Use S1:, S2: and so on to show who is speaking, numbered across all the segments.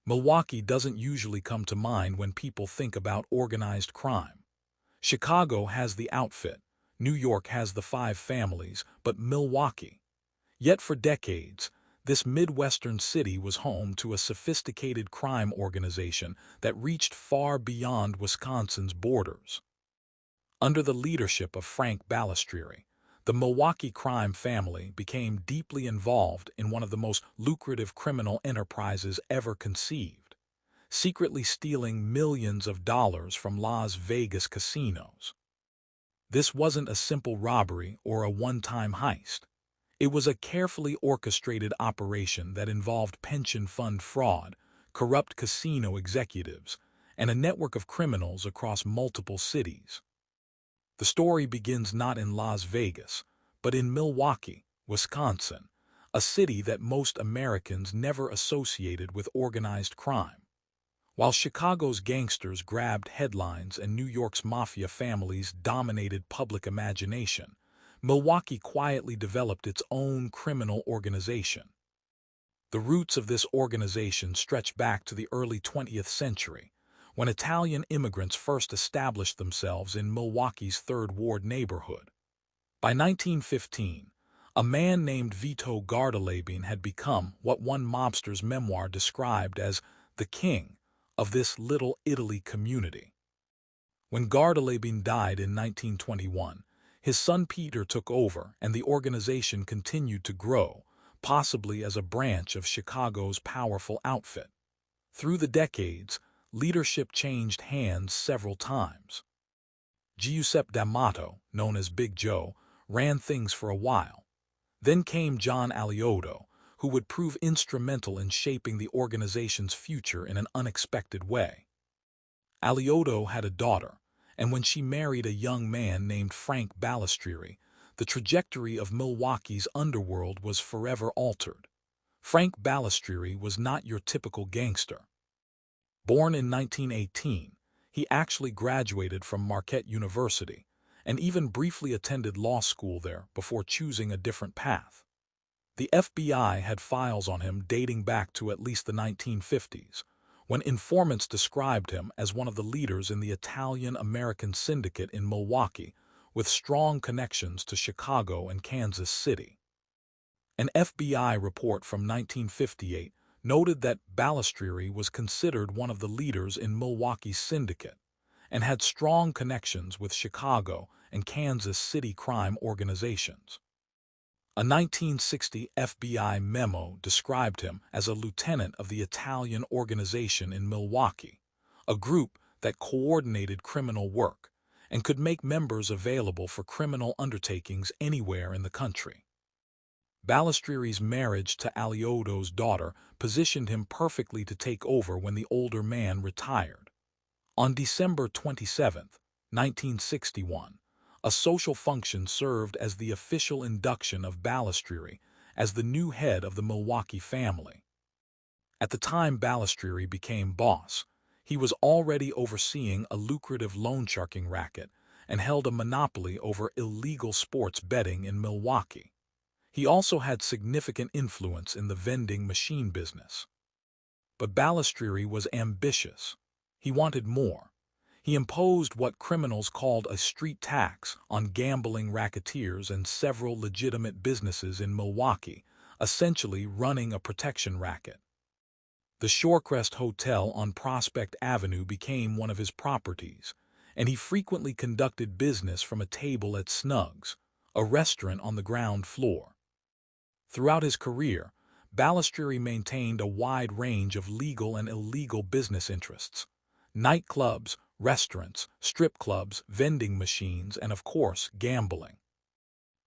S1: Milwaukee doesn't usually come to mind when people think about organized crime. Chicago has the outfit, New York has the five families, but Milwaukee. Yet for decades, this Midwestern city was home to a sophisticated crime organization that reached far beyond Wisconsin's borders. Under the leadership of Frank Balistrieri, the Milwaukee crime family became deeply involved in one of the most lucrative criminal enterprises ever conceived, secretly stealing millions of dollars from Las Vegas casinos. This wasn't a simple robbery or a one-time heist. It was a carefully orchestrated operation that involved pension fund fraud, corrupt casino executives, and a network of criminals across multiple cities. The story begins not in Las Vegas, but in Milwaukee, Wisconsin, a city that most Americans never associated with organized crime. While Chicago's gangsters grabbed headlines and New York's mafia families dominated public imagination, Milwaukee quietly developed its own criminal organization. The roots of this organization stretch back to the early 20th century, when Italian immigrants first established themselves in Milwaukee's Third Ward neighborhood. By 1915, a man named Vito Gardalabine had become what one mobster's memoir described as the king of this Little Italy community. When Gardalabine died in 1921, his son Peter took over and the organization continued to grow, possibly as a branch of Chicago's powerful outfit. Through the decades, leadership changed hands several times. Giuseppe D'Amato, known as Big Joe, ran things for a while. Then came John Alioto, who would prove instrumental in shaping the organization's future in an unexpected way. Alioto had a daughter, and when she married a young man named Frank Balistrieri, the trajectory of Milwaukee's underworld was forever altered. Frank Balistrieri was not your typical gangster. Born in 1918, he actually graduated from Marquette University and even briefly attended law school there before choosing a different path. The FBI had files on him dating back to at least the 1950s, when informants described him as one of the leaders in the Italian-American syndicate in Milwaukee, with strong connections to Chicago and Kansas City. An FBI report from 1958 noted that Balistrieri was considered one of the leaders in Milwaukee's syndicate and had strong connections with Chicago and Kansas City crime organizations. A 1960 FBI memo described him as a lieutenant of the Italian organization in Milwaukee, a group that coordinated criminal work and could make members available for criminal undertakings anywhere in the country. Balistrieri's marriage to Alioto's daughter positioned him perfectly to take over when the older man retired. On December 27, 1961, a social function served as the official induction of Balistrieri as the new head of the Milwaukee family. At the time Balistrieri became boss, he was already overseeing a lucrative loan sharking racket and held a monopoly over illegal sports betting in Milwaukee. He also had significant influence in the vending machine business. But Balistrieri was ambitious. He wanted more. He imposed what criminals called a street tax on gambling racketeers and several legitimate businesses in Milwaukee, essentially running a protection racket. The Shorecrest Hotel on Prospect Avenue became one of his properties, and he frequently conducted business from a table at Snug's, a restaurant on the ground floor. Throughout his career, Balistrieri maintained a wide range of legal and illegal business interests: nightclubs, restaurants, strip clubs, vending machines, and of course, gambling.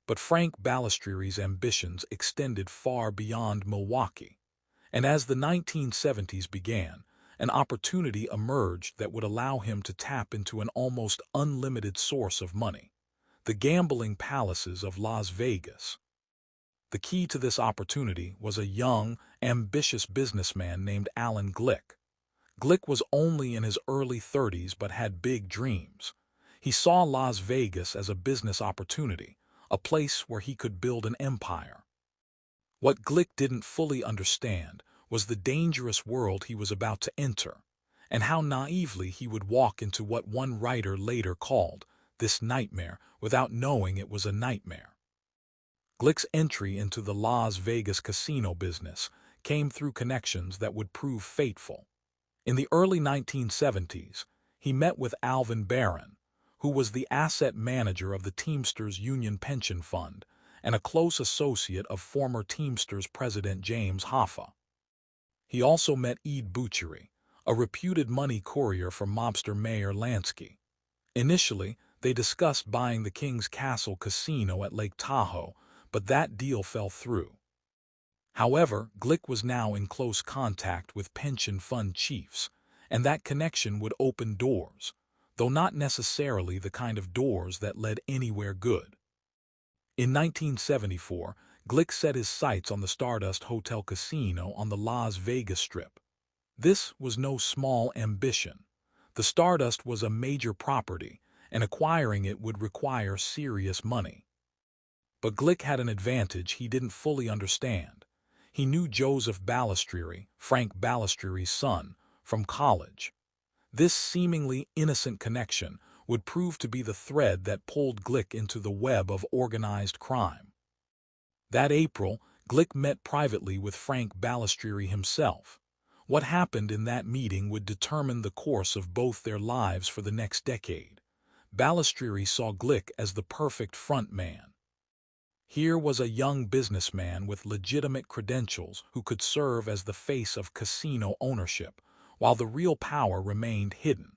S1: But Frank Balistrieri's ambitions extended far beyond Milwaukee, and as the 1970s began, an opportunity emerged that would allow him to tap into an almost unlimited source of money: the gambling palaces of Las Vegas. The key to this opportunity was a young, ambitious businessman named Alan Glick. Glick was only in his early 30s but had big dreams. He saw Las Vegas as a business opportunity, a place where he could build an empire. What Glick didn't fully understand was the dangerous world he was about to enter, and how naively he would walk into what one writer later called this nightmare without knowing it was a nightmare. Glick's entry into the Las Vegas casino business came through connections that would prove fateful. In the early 1970s, he met with Alvin Barron, who was the asset manager of the Teamsters Union Pension Fund and a close associate of former Teamsters president James Hoffa. He also met Ed Butchery, a reputed money courier for mobster Mayor Lansky. Initially, they discussed buying the King's Castle Casino at Lake Tahoe, but that deal fell through. However, Glick was now in close contact with pension fund chiefs, and that connection would open doors, though not necessarily the kind of doors that led anywhere good. In 1974, Glick set his sights on the Stardust Hotel Casino on the Las Vegas Strip. This was no small ambition. The Stardust was a major property, and acquiring it would require serious money. But Glick had an advantage he didn't fully understand. He knew Joseph Balistrieri, Frank Balistrieri's son, from college. This seemingly innocent connection would prove to be the thread that pulled Glick into the web of organized crime. That April, Glick met privately with Frank Balistrieri himself. What happened in that meeting would determine the course of both their lives for the next decade. Balistrieri saw Glick as the perfect front man. Here was a young businessman with legitimate credentials who could serve as the face of casino ownership, while the real power remained hidden.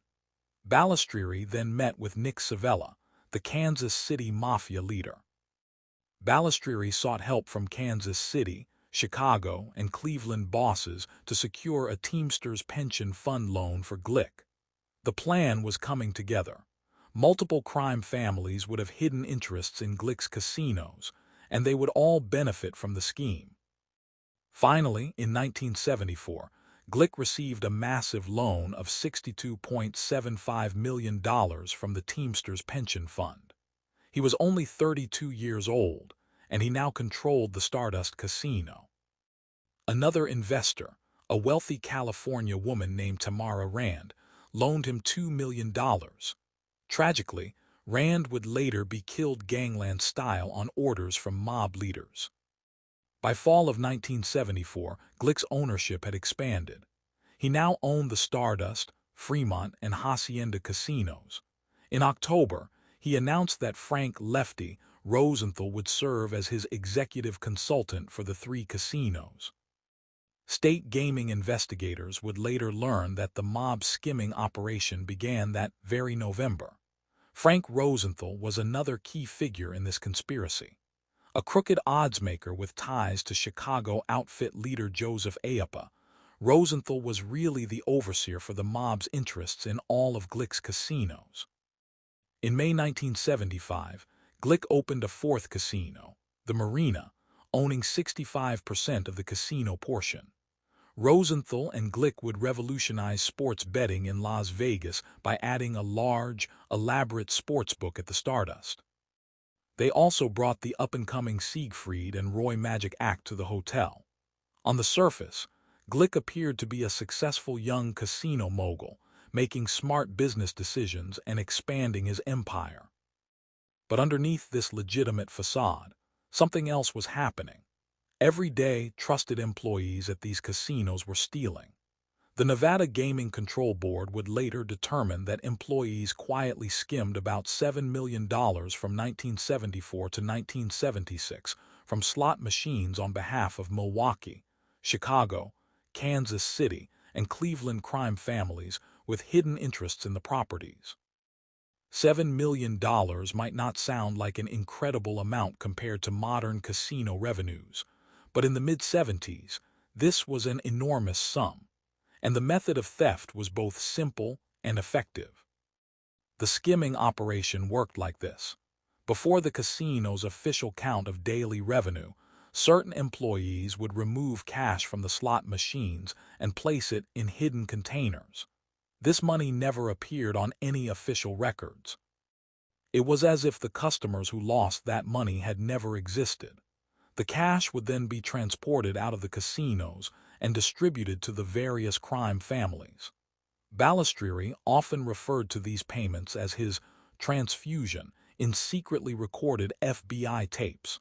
S1: Balistrieri then met with Nick Savella, the Kansas City Mafia leader. Balistrieri sought help from Kansas City, Chicago, and Cleveland bosses to secure a Teamsters pension fund loan for Glick. The plan was coming together. Multiple crime families would have hidden interests in Glick's casinos, and they would all benefit from the scheme. Finally, in 1974, Glick received a massive loan of $62.75 million from the Teamsters Pension Fund. He was only 32 years old, and he now controlled the Stardust Casino. Another investor, a wealthy California woman named Tamara Rand, loaned him $2 million. Tragically, Rand would later be killed gangland style on orders from mob leaders. By fall of 1974, Glick's ownership had expanded. He now owned the Stardust, Fremont, and Hacienda casinos. In October, he announced that Frank "Lefty" Rosenthal would serve as his executive consultant for the three casinos. State gaming investigators would later learn that the mob skimming operation began that very November. Frank Rosenthal was another key figure in this conspiracy. A crooked oddsmaker with ties to Chicago outfit leader Joseph Ayapa, Rosenthal was really the overseer for the mob's interests in all of Glick's casinos. In May 1975, Glick opened a fourth casino, the Marina, owning 65% of the casino portion. Rosenthal and Glick would revolutionize sports betting in Las Vegas by adding a large, elaborate sportsbook at the Stardust. They also brought the up-and-coming Siegfried and Roy Magic Act to the hotel. On the surface, Glick appeared to be a successful young casino mogul, making smart business decisions and expanding his empire. But underneath this legitimate facade, something else was happening. Every day, trusted employees at these casinos were stealing. The Nevada Gaming Control Board would later determine that employees quietly skimmed about $7 million from 1974 to 1976 from slot machines on behalf of Milwaukee, Chicago, Kansas City, and Cleveland crime families with hidden interests in the properties. $7 million might not sound like an incredible amount compared to modern casino revenues, but in the mid-70s, this was an enormous sum, and the method of theft was both simple and effective. The skimming operation worked like this. Before the casino's official count of daily revenue, certain employees would remove cash from the slot machines and place it in hidden containers. This money never appeared on any official records. It was as if the customers who lost that money had never existed. The cash would then be transported out of the casinos and distributed to the various crime families. Balistrieri often referred to these payments as his transfusion in secretly recorded FBI tapes.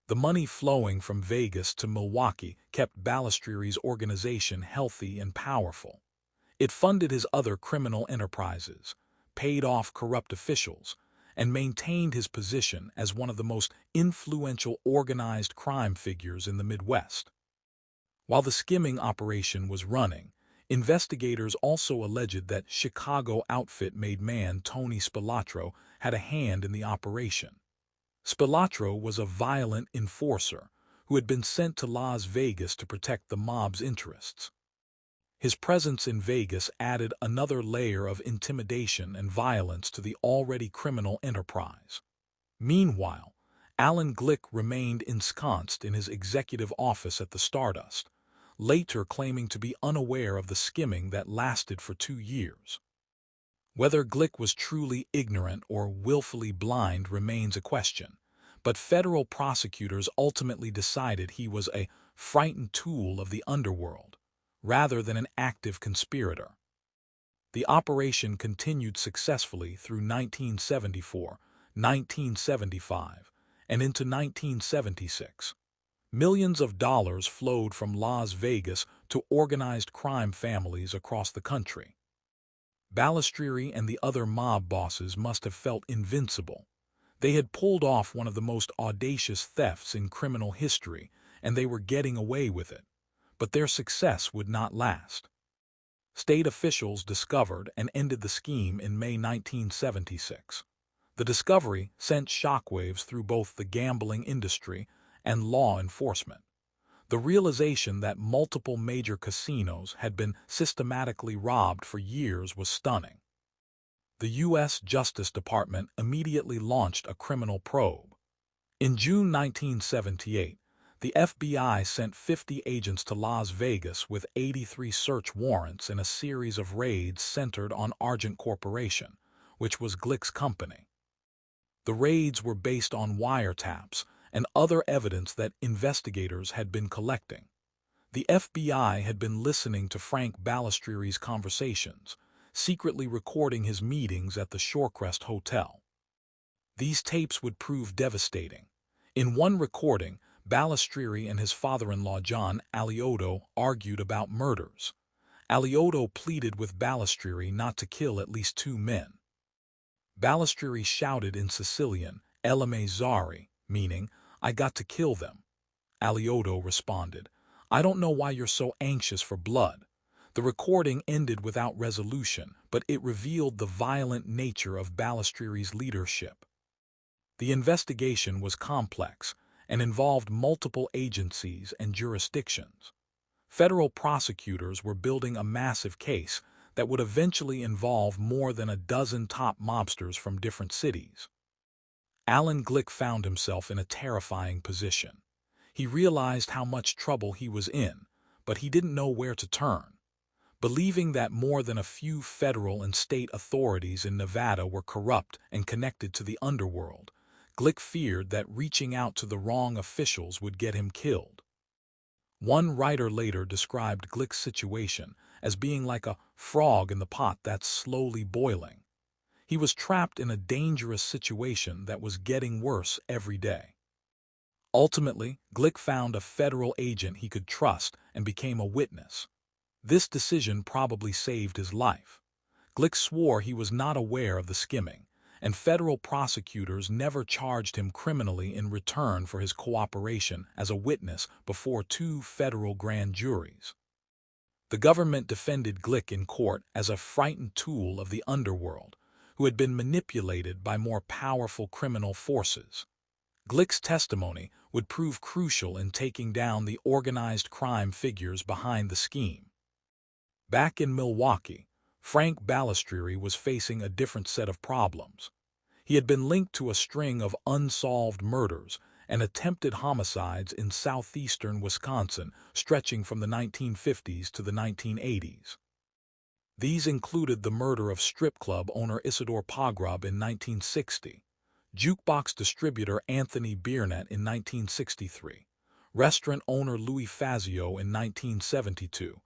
S1: The money flowing from Vegas to Milwaukee kept Balistrieri's organization healthy and powerful. It funded his other criminal enterprises, paid off corrupt officials, and maintained his position as one of the most influential organized crime figures in the Midwest. While the skimming operation was running, investigators also alleged that Chicago outfit-made man Tony Spilatro had a hand in the operation. Spilatro was a violent enforcer who had been sent to Las Vegas to protect the mob's interests. His presence in Vegas added another layer of intimidation and violence to the already criminal enterprise. Meanwhile, Alan Glick remained ensconced in his executive office at the Stardust, later claiming to be unaware of the skimming that lasted for 2 years. Whether Glick was truly ignorant or willfully blind remains a question, but federal prosecutors ultimately decided he was a frightened tool of the underworld, rather than an active conspirator. The operation continued successfully through 1974, 1975, and into 1976. Millions of dollars flowed from Las Vegas to organized crime families across the country. Balistrieri and the other mob bosses must have felt invincible. They had pulled off one of the most audacious thefts in criminal history, and they were getting away with it. But their success would not last. State officials discovered and ended the scheme in May 1976. The discovery sent shockwaves through both the gambling industry and law enforcement. The realization that multiple major casinos had been systematically robbed for years was stunning. The U.S. Justice Department immediately launched a criminal probe. In June 1978, the FBI sent 50 agents to Las Vegas with 83 search warrants in a series of raids centered on Argent Corporation, which was Glick's company. The raids were based on wiretaps and other evidence that investigators had been collecting. The FBI had been listening to Frank Balistrieri's conversations, secretly recording his meetings at the Shorecrest Hotel. These tapes would prove devastating. In one recording, Balistrieri and his father-in-law John Alioto argued about murders. Alioto pleaded with Balistrieri not to kill at least 2 men. Balistrieri shouted in Sicilian, "Elle Zari," meaning, "I got to kill them." Alioto responded, "I don't know why you're so anxious for blood." The recording ended without resolution, but it revealed the violent nature of Balistrieri's leadership. The investigation was complex and involved multiple agencies and jurisdictions. Federal prosecutors were building a massive case that would eventually involve more than a dozen top mobsters from different cities. Alan Glick found himself in a terrifying position. He realized how much trouble he was in, but he didn't know where to turn. Believing that more than a few federal and state authorities in Nevada were corrupt and connected to the underworld, Glick feared that reaching out to the wrong officials would get him killed. One writer later described Glick's situation as being like a frog in the pot that's slowly boiling. He was trapped in a dangerous situation that was getting worse every day. Ultimately, Glick found a federal agent he could trust and became a witness. This decision probably saved his life. Glick swore he was not aware of the skimming, and federal prosecutors never charged him criminally in return for his cooperation as a witness before 2 federal grand juries. The government defended Glick in court as a frightened tool of the underworld, who had been manipulated by more powerful criminal forces. Glick's testimony would prove crucial in taking down the organized crime figures behind the scheme. Back in Milwaukee, Frank Balistrieri was facing a different set of problems. He had been linked to a string of unsolved murders and attempted homicides in southeastern Wisconsin stretching from the 1950s to the 1980s. These included the murder of strip club owner Isidore Pogrub in 1960, jukebox distributor Anthony Biernat in 1963, restaurant owner Louis Fazio in 1972,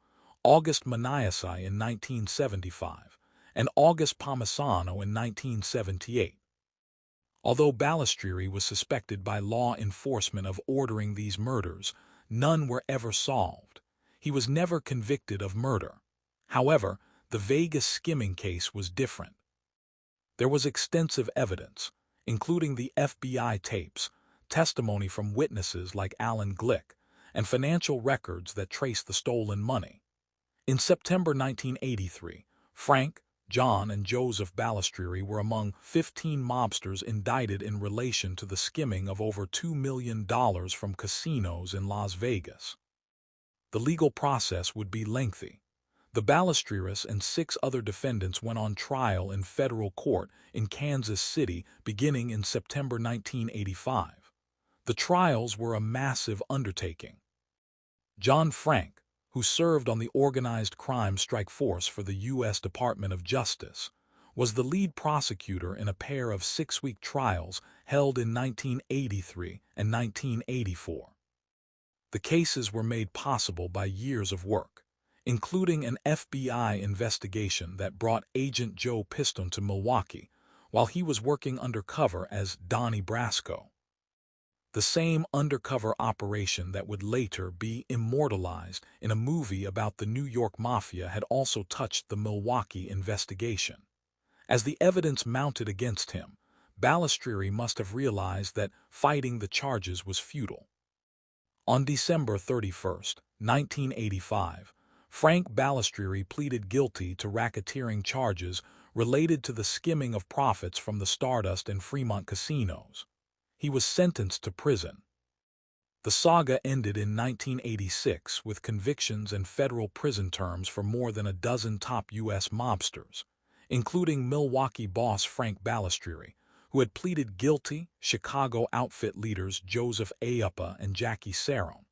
S1: August Maniasi in 1975, and August Palmisano in 1978. Although Balistrieri was suspected by law enforcement of ordering these murders, none were ever solved. He was never convicted of murder. However, the Vegas skimming case was different. There was extensive evidence, including the FBI tapes, testimony from witnesses like Alan Glick, and financial records that traced the stolen money. In September 1983, Frank, John, and Joseph Balistrieri were among 15 mobsters indicted in relation to the skimming of over $2 million from casinos in Las Vegas. The legal process would be lengthy. The Balistrieris and 6 other defendants went on trial in federal court in Kansas City beginning in September 1985. The trials were a massive undertaking. John Frank, who served on the Organized Crime Strike Force for the U.S. Department of Justice, was the lead prosecutor in a pair of 6-week trials held in 1983 and 1984. The cases were made possible by years of work, including an FBI investigation that brought Agent Joe Piston to Milwaukee while he was working undercover as Donnie Brasco. The same undercover operation that would later be immortalized in a movie about the New York Mafia had also touched the Milwaukee investigation. As the evidence mounted against him, Balistrieri must have realized that fighting the charges was futile. On December 31, 1985, Frank Balistrieri pleaded guilty to racketeering charges related to the skimming of profits from the Stardust and Fremont casinos. He was sentenced to prison. The saga ended in 1986 with convictions and federal prison terms for more than a dozen top U.S. mobsters, including Milwaukee boss Frank Balistrieri, who had pleaded guilty, Chicago outfit leaders Joseph Ayuppa and Jackie Saron,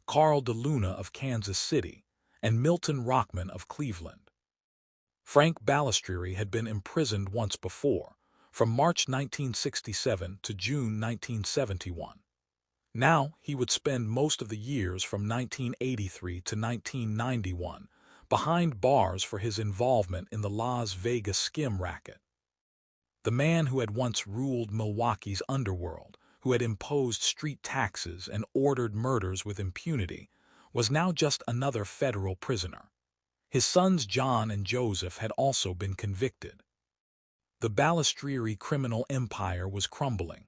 S1: Carl DeLuna of Kansas City, and Milton Rockman of Cleveland. Frank Balistrieri had been imprisoned once before, from March 1967 to June 1971. Now he would spend most of the years from 1983 to 1991 behind bars for his involvement in the Las Vegas skim racket. The man who had once ruled Milwaukee's underworld, who had imposed street taxes and ordered murders with impunity, was now just another federal prisoner. His sons John and Joseph had also been convicted. The Balistrieri criminal empire was crumbling.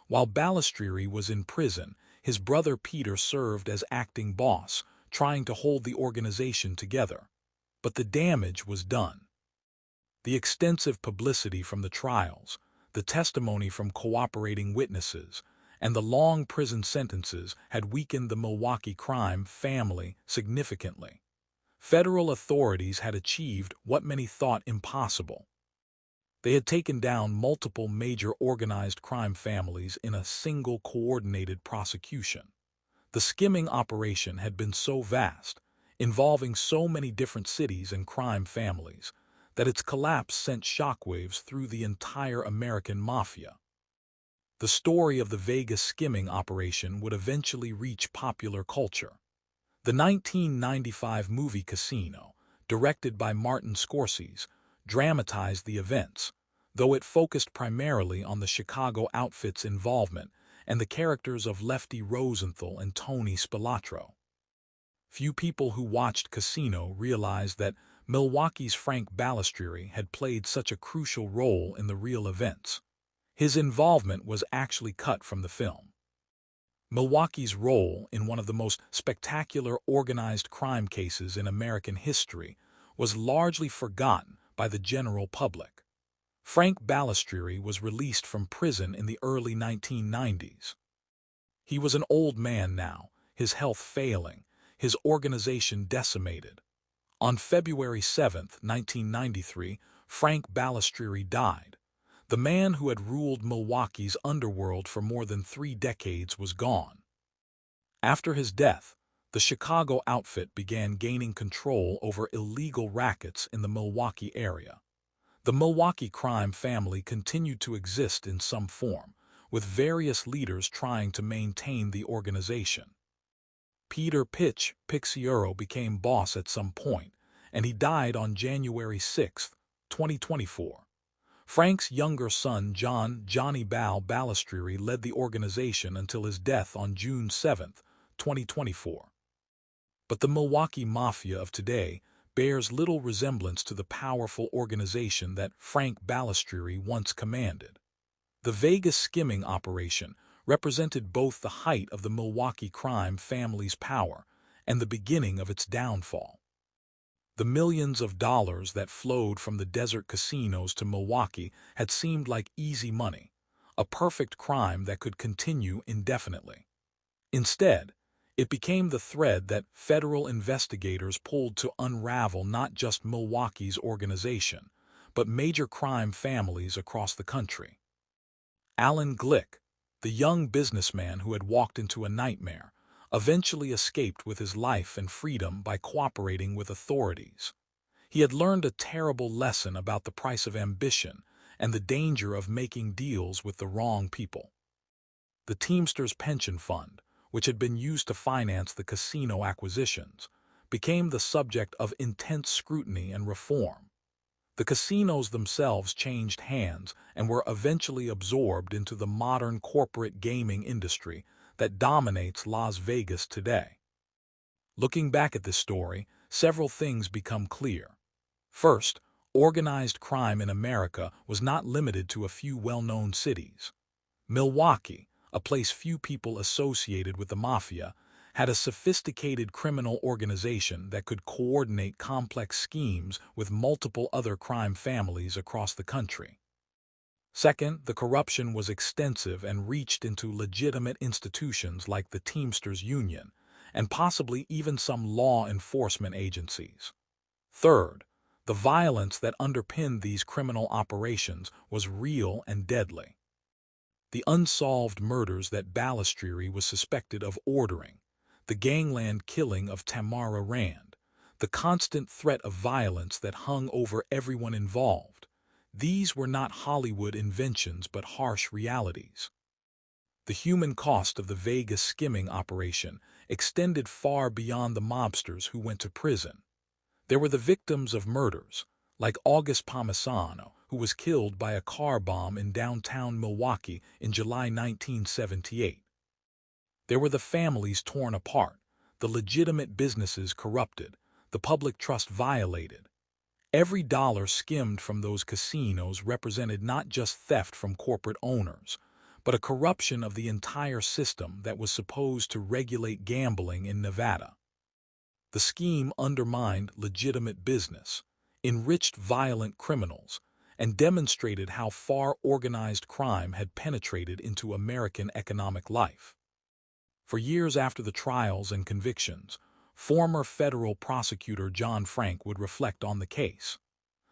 S1: While Balistrieri was in prison, his brother Peter served as acting boss, trying to hold the organization together. But the damage was done. The extensive publicity from the trials, the testimony from cooperating witnesses, and the long prison sentences had weakened the Milwaukee crime family significantly. Federal authorities had achieved what many thought impossible. They had taken down multiple major organized crime families in a single coordinated prosecution. The skimming operation had been so vast, involving so many different cities and crime families, that its collapse sent shockwaves through the entire American Mafia. The story of the Vegas skimming operation would eventually reach popular culture. The 1995 movie Casino, directed by Martin Scorsese, dramatized the events, though it focused primarily on the Chicago outfit's involvement and the characters of Lefty Rosenthal and Tony Spilatro. Few people who watched Casino realized that Milwaukee's Frank Balistrieri had played such a crucial role in the real events. His involvement was actually cut from the film. Milwaukee's role in one of the most spectacular organized crime cases in American history was largely forgotten by the general public. Frank Balistrieri was released from prison in the early 1990s. He was an old man now, his health failing, his organization decimated. On February 7, 1993, Frank Balistrieri died. The man who had ruled Milwaukee's underworld for more than 3 decades was gone. After his death, the Chicago outfit began gaining control over illegal rackets in the Milwaukee area. The Milwaukee crime family continued to exist in some form, with various leaders trying to maintain the organization. Peter Picciurro became boss at some point, and he died on January 6, 2024. Frank's younger son Johnny Balistrieri led the organization until his death on June 7, 2024. But the Milwaukee Mafia of today bears little resemblance to the powerful organization that Frank Balistrieri once commanded. The Vegas skimming operation represented both the height of the Milwaukee crime family's power and the beginning of its downfall. The millions of dollars that flowed from the desert casinos to Milwaukee had seemed like easy money, a perfect crime that could continue indefinitely. Instead, it became the thread that federal investigators pulled to unravel not just Milwaukee's organization, but major crime families across the country. Alan Glick, the young businessman who had walked into a nightmare, eventually escaped with his life and freedom by cooperating with authorities. He had learned a terrible lesson about the price of ambition and the danger of making deals with the wrong people. The Teamsters Pension Fund, which had been used to finance the casino acquisitions, became the subject of intense scrutiny and reform. The casinos themselves changed hands and were eventually absorbed into the modern corporate gaming industry that dominates Las Vegas today. Looking back at this story, several things become clear. First, organized crime in America was not limited to a few well-known cities. Milwaukee, a place few people associated with the Mafia, had a sophisticated criminal organization that could coordinate complex schemes with multiple other crime families across the country. Second, the corruption was extensive and reached into legitimate institutions like the Teamsters Union, and possibly even some law enforcement agencies. Third, the violence that underpinned these criminal operations was real and deadly. The unsolved murders that Balistrieri was suspected of ordering, the gangland killing of Tamara Rand, the constant threat of violence that hung over everyone involved, these were not Hollywood inventions but harsh realities. The human cost of the Vegas skimming operation extended far beyond the mobsters who went to prison. There were the victims of murders, like August Palmisano, who was killed by a car bomb in downtown Milwaukee in July 1978. There were the families torn apart, the legitimate businesses corrupted, the public trust violated. Every dollar skimmed from those casinos represented not just theft from corporate owners, but a corruption of the entire system that was supposed to regulate gambling in Nevada. The scheme undermined legitimate business, enriched violent criminals, and demonstrated how far organized crime had penetrated into American economic life. For years after the trials and convictions, former federal prosecutor John Frank would reflect on the case.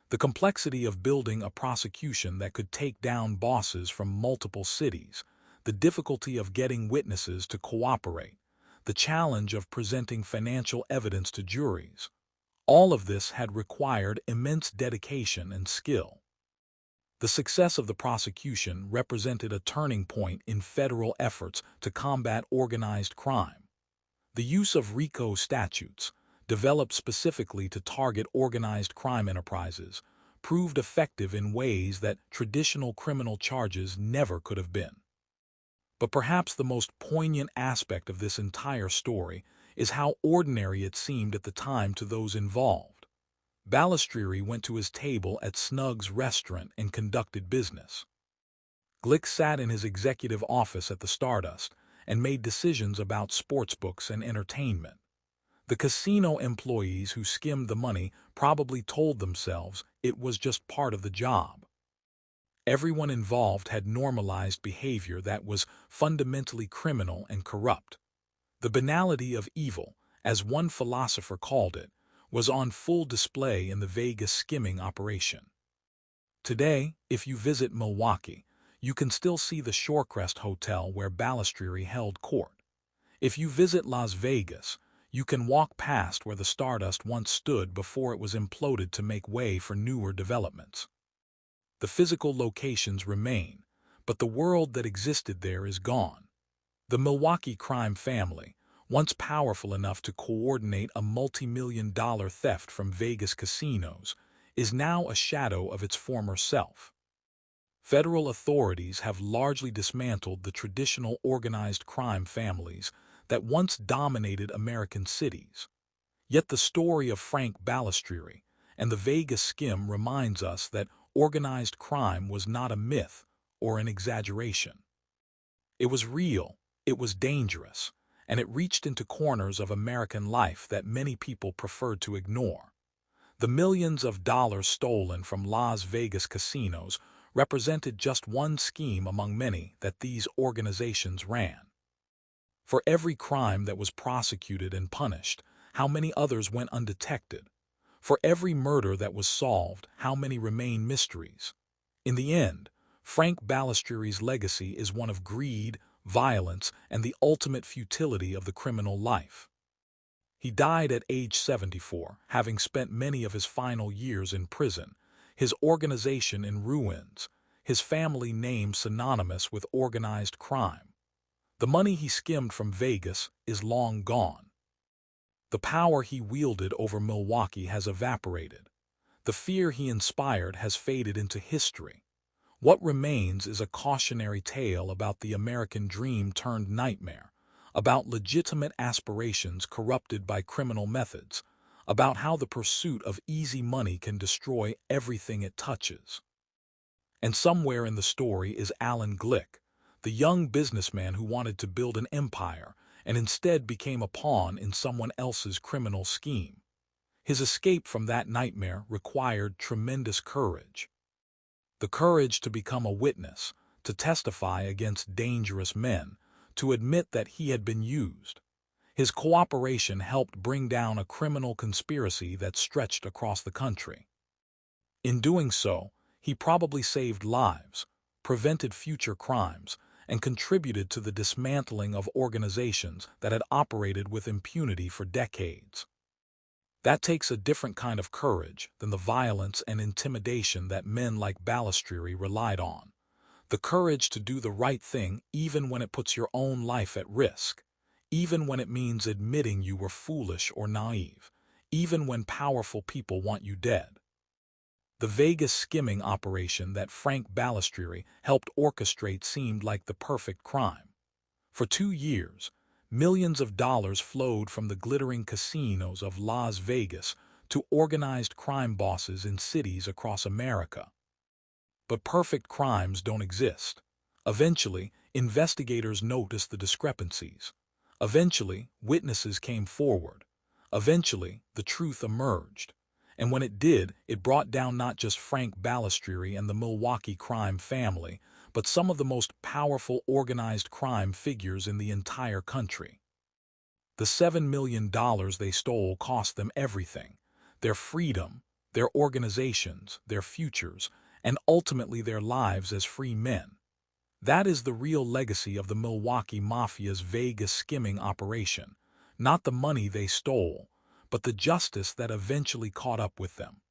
S1: The complexity of building a prosecution that could take down bosses from multiple cities, the difficulty of getting witnesses to cooperate, the challenge of presenting financial evidence to juries, all of this had required immense dedication and skill. The success of the prosecution represented a turning point in federal efforts to combat organized crime. The use of RICO statutes, developed specifically to target organized crime enterprises, proved effective in ways that traditional criminal charges never could have been. But perhaps the most poignant aspect of this entire story is how ordinary it seemed at the time to those involved. Balistrieri went to his table at Snug's restaurant and conducted business. Glick sat in his executive office at the Stardust and made decisions about sportsbooks and entertainment. The casino employees who skimmed the money probably told themselves it was just part of the job. Everyone involved had normalized behavior that was fundamentally criminal and corrupt. The banality of evil, as one philosopher called it, was on full display in the Vegas skimming operation. Today, if you visit Milwaukee, you can still see the Shorecrest Hotel where Balistrieri held court. If you visit Las Vegas, you can walk past where the Stardust once stood before it was imploded to make way for newer developments. The physical locations remain, but the world that existed there is gone. The Milwaukee crime family, once powerful enough to coordinate a multi-million-dollar theft from Vegas casinos, is now a shadow of its former self. Federal authorities have largely dismantled the traditional organized crime families that once dominated American cities. Yet the story of Frank Balistrieri and the Vegas skim reminds us that organized crime was not a myth or an exaggeration. It was real, it was dangerous, and it reached into corners of American life that many people preferred to ignore. The millions of dollars stolen from Las Vegas casinos represented just one scheme among many that these organizations ran. For every crime that was prosecuted and punished, how many others went undetected? For every murder that was solved, how many remain mysteries? In the end, Frank Balistrieri's legacy is one of greed, violence, and the ultimate futility of the criminal life. He died at age 74, having spent many of his final years in prison, his organization in ruins, his family name synonymous with organized crime. The money he skimmed from Vegas is long gone. The power he wielded over Milwaukee has evaporated. The fear he inspired has faded into history. What remains is a cautionary tale about the American dream turned nightmare, about legitimate aspirations corrupted by criminal methods, about how the pursuit of easy money can destroy everything it touches. And somewhere in the story is Alan Glick, the young businessman who wanted to build an empire and instead became a pawn in someone else's criminal scheme. His escape from that nightmare required tremendous courage. The courage to become a witness, to testify against dangerous men, to admit that he had been used. His cooperation helped bring down a criminal conspiracy that stretched across the country. In doing so, he probably saved lives, prevented future crimes, and contributed to the dismantling of organizations that had operated with impunity for decades. That takes a different kind of courage than the violence and intimidation that men like Balistrieri relied on. The courage to do the right thing even when it puts your own life at risk, even when it means admitting you were foolish or naive, even when powerful people want you dead. The Vegas skimming operation that Frank Balistrieri helped orchestrate seemed like the perfect crime. For 2 years, millions of dollars flowed from the glittering casinos of Las Vegas to organized crime bosses in cities across America. But perfect crimes don't exist. Eventually, investigators noticed the discrepancies. Eventually, witnesses came forward. Eventually, the truth emerged. And when it did, it brought down not just Frank Balistrieri and the Milwaukee crime family, but some of the most powerful organized crime figures in the entire country. The $7 million they stole cost them everything: their freedom, their organizations, their futures, and ultimately their lives as free men. That is the real legacy of the Milwaukee Mafia's Vegas skimming operation, not the money they stole, but the justice that eventually caught up with them.